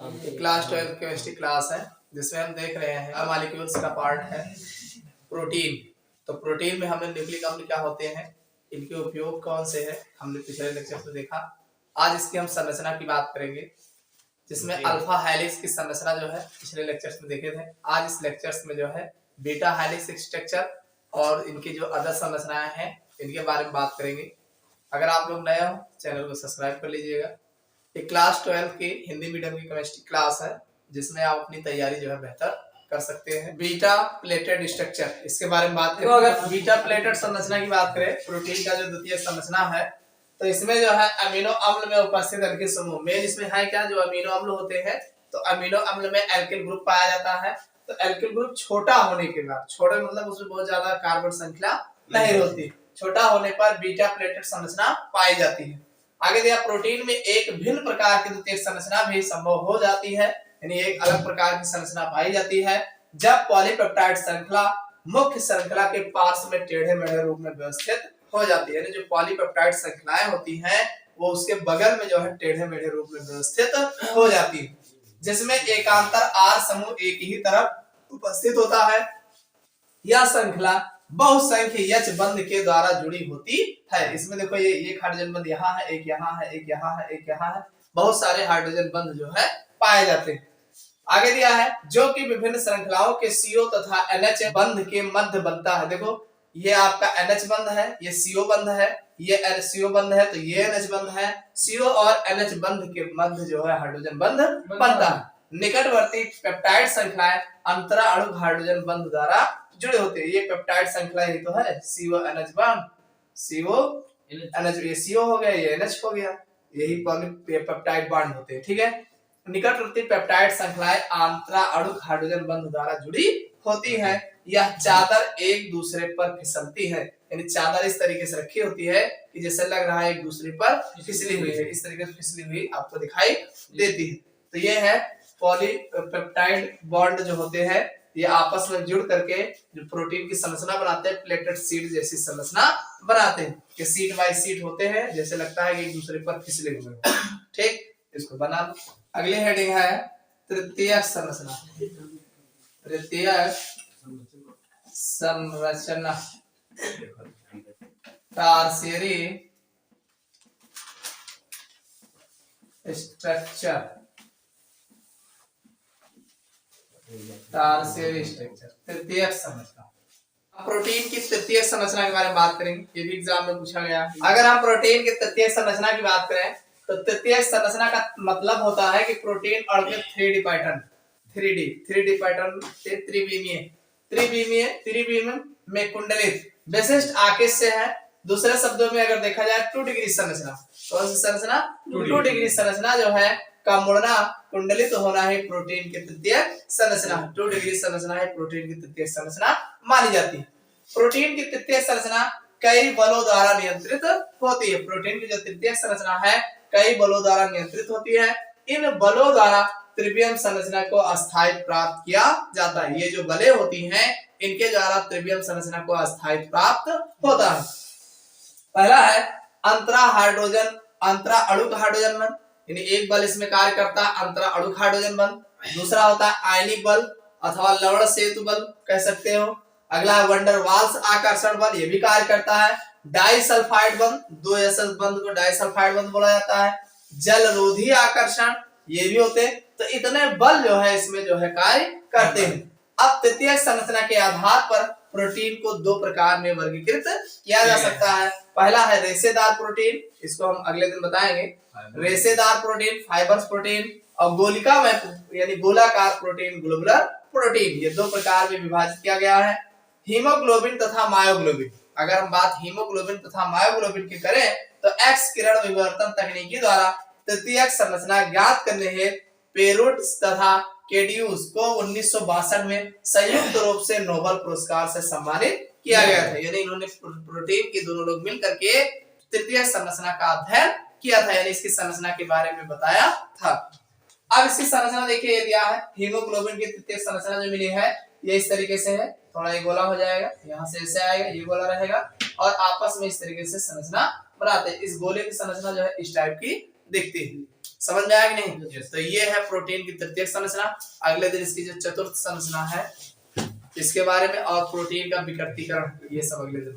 Class 12 chemistry class है जिसमें हम देख रहे हैं मॉलिक्यूल्स का पार्ट है प्रोटीन। तो प्रोटीन में हमने न्यूक्लिक अम्ल क्या होते हैं, इनके उपयोग कौन से हैं, हमने पिछले लेक्चर में देखा। आज इसकी हम संरचना की बात करेंगे जिसमें अल्फा हेलिक्स की संरचना जो है पिछले लेक्चर्स में देखे थे। आज इस लेक्चर्स में जो है बीटा हेलिक्स स्ट्रक्चर और इनकी जो अदर संरचनाएं हैं इनके बारे में बात करेंगे। अगर आप लोग नए हो चैनल को सब्सक्राइब कर लीजिएगा। ये क्लास 12 की हिंदी मीडियम की केमिस्ट्री क्लास है जिसमें आप अपनी तैयारी जो है बेहतर कर सकते हैं। बीटा प्लेटेड स्ट्रक्चर, इसके बारे में बात करें। तो अगर बीटा प्लेटेड संरचना की बात करें, प्रोटीन का जो द्वितीय संरचना है, तो इसमें जो है अमीनो अम्ल में उपस्थित एल्किल समूह मेन इसमें है क्या, जो अमीनो अम्ल होते हैं। तो अमीनो अम्ल में एल्किल ग्रुप पाया जाता है। तो एल्किल ग्रुप छोटा होने के बाद, छोटे मतलब उसमें बहुत ज्यादा कार्बन संख्या नहीं होती, छोटा होने पर बीटा प्लेटेड संरचना पाई जाती है। आगे दिया प्रोटीन में एक भिन्न प्रकार की द्वितीयक संरचना भी संभव हो जाती है, यानी एक अलग प्रकार की संरचना पाई जाती है जब पॉलीपेप्टाइड श्रृंखला मुख्य श्रृंखला के पार्श्व में टेढ़े मेढ़े रूप में व्यवस्थित हो जाती है। यानी जो पॉलीपेप्टाइड श्रृंखलाएं होती हैं वो उसके बगल में जो है टेढ़े मेढ़े रूप में व्यवस्थित हो जाती है, जिसमें एकांतर आर समूह एक ही तरफ उपस्थित होता है। यह श्रृंखला बहुसंख्य यच बंध के द्वारा जुड़ी होती है। इसमें देखो ये एक हाइड्रोजन बंध यहाँ है, एक यहाँ है, एक यहाँ है, एक यहाँ है, बहुत सारे हाइड्रोजन बंध जो है पाए जाते हैं। आगे दिया है जो कि विभिन्न श्रृंखलाओं के CO तथा NH बंध के मध्य बनता है। देखो ये आपका NH बंध है, ये CO बंध है, ये CO बंध है, तो ये NH बंध है। CO और NH बंध के मध्य जो है हाइड्रोजन बंध बनता है। निकटवर्ती पेप्टाइड श्रृंखलाएं अंतरा अणु हाइड्रोजन बंध द्वारा जुड़े होते हैं। ये पेप्टाइड श्रृंखला ही तो है, CO NH बंध, CO NH, ये CO हो गया, ये NH हो गया, यही पॉलीपेप्टाइड बॉन्ड होते हैं। ठीक है, निकटवर्ती पेप्टाइड श्रृंखलाएं अंतरा अणु हाइड्रोजन बंध द्वारा जुड़ी होती है। यह चादर एक दूसरे पर फिसलती है, यानी चादर इस तरीके से रखी होती है कि जैसे लग रहा है एक दूसरे पर फिसली हुई है, इस तरीके से फिसली हुई आपको दिखाई देती है। तो ये है पॉलीपेप्टाइड बॉन्ड जो होते हैं, ये आपस में जुड़ करके जो प्रोटीन की संरचना बनाते हैं, प्लेटेड शीट जैसी संरचना बनाते हैं। कि शीट बाय शीट होते हैं, जैसे लगता है कि एक दूसरे पर फिसले हुए। ठीक, इसको बना लो। अगली हेडिंग है तृतीयक संरचना। तृतीयक संरचना, टर्शियरी स्ट्रक्चर, टर्शियरी स्ट्रक्चर, तृतीयक संरचना। प्रोटीन की तृतीयक संरचना के बारे में बात करेंगे, ये भी एग्जाम में पूछा गया। अगर हम प्रोटीन की तृतीयक संरचना की बात करें तो तृतीयक संरचना का मतलब होता है कि प्रोटीन अणु में 3D पैटर्न, 3D पैटर्न से त्रिविमीय में कुंडलित विशिष्ट आकृति है। दूसरे शब्दों में अगर देखा जाए 2 डिग्री संरचना, कौन सी संरचना, 2 डिग्री संरचना जो है का मुड़ना कुंडलित होना है प्रोटीन की तृतीयक संरचना। 2 डिग्री संरचना है प्रोटीन की तृतीयक संरचना मानी जाती है। प्रोटीन की तृतीयक संरचना कई बलों द्वारा नियंत्रित होती है। प्रोटीन की जो तृतीयक संरचना है कई बलों द्वारा नियंत्रित होती है। इन बलों द्वारा त्रिविम संरचना को अस्थायित्व प्राप्त किया जाता है। ये जो बलें होती हैं इनके द्वारा त्रिविम संरचना को अस्थायित्व प्राप्त होता है। पहला है अंतरा अणु हाइड्रोजन बंध, यानी एक बल इसमें कार्य करता है अंतरा अणु हाइड्रोजन बंध। दूसरा होता है आयनिक बल अथवा लवण सेतु बल कह सकते हो। अगला वंडर वाल्स आकर्षण बल, ये भी कार्य करता है। डाइसल्फाइड बंध, 2 SL बंध को डाइसल्फाइड बंध बोला जाता है। जलरोधी आकर्षण ये भी होते हैं। तो इतने बल जो है इसमें जो है कार्य करते हैं। अब तृतीयक संरचना के आधार पर प्रोटीन को 2 प्रकार में वर्गीकृत किया जा सकता है। पहला है रेशेदार प्रोटीन, इसको हम अगले दिन बताएंगे। रेशेदार प्रोटीन, फाइबर्स प्रोटीन, और गोलिका में यानी गोलाकार प्रोटीन, ग्लोबुलर प्रोटीन, ये 2 प्रकार में विभाजित किया गया है। हीमोग्लोबिन तथा मायोग्लोबिन, अगर हम बात हीमोग्लोबिन तथा मायोग्लोबिन की करें तो एक्स किरण विवर्तन तकनीकी द्वारा तृतीयक संरचना ज्ञात करने हेतु पेरुट तथा केडियूस को 1962 में संयुक्त रूप से नोबेल पुरस्कार से सम्मानित किया गया था। यानी इन्होंने प्रोटीन के दोनों लोग मिलकर के तृतीयक संरचना का अध्ययन किया था, यानी इसकी संरचना के बारे में बताया था। अब इसकी संरचना देखिए, ये दिया है हीमोग्लोबिन की तृतीयक संरचना जो मिली है ये इस तरीके से है। थोड़ा ये गोला हो जाएगा, यहाँ से ऐसे आएगा, ये गोला रहेगा और आपस में इस तरीके से संरचना बनाते हैं। इस गोले की संरचना जो है इस टाइप की दिखती है। समझ में आया कि नहीं? तो ये है प्रोटीन की तृतीयक संरचना। अगले दिन इसकी जो चतुर्थ संरचना है इसके बारे में और प्रोटीन का विकृतीकरण, ये सब अगले दिन।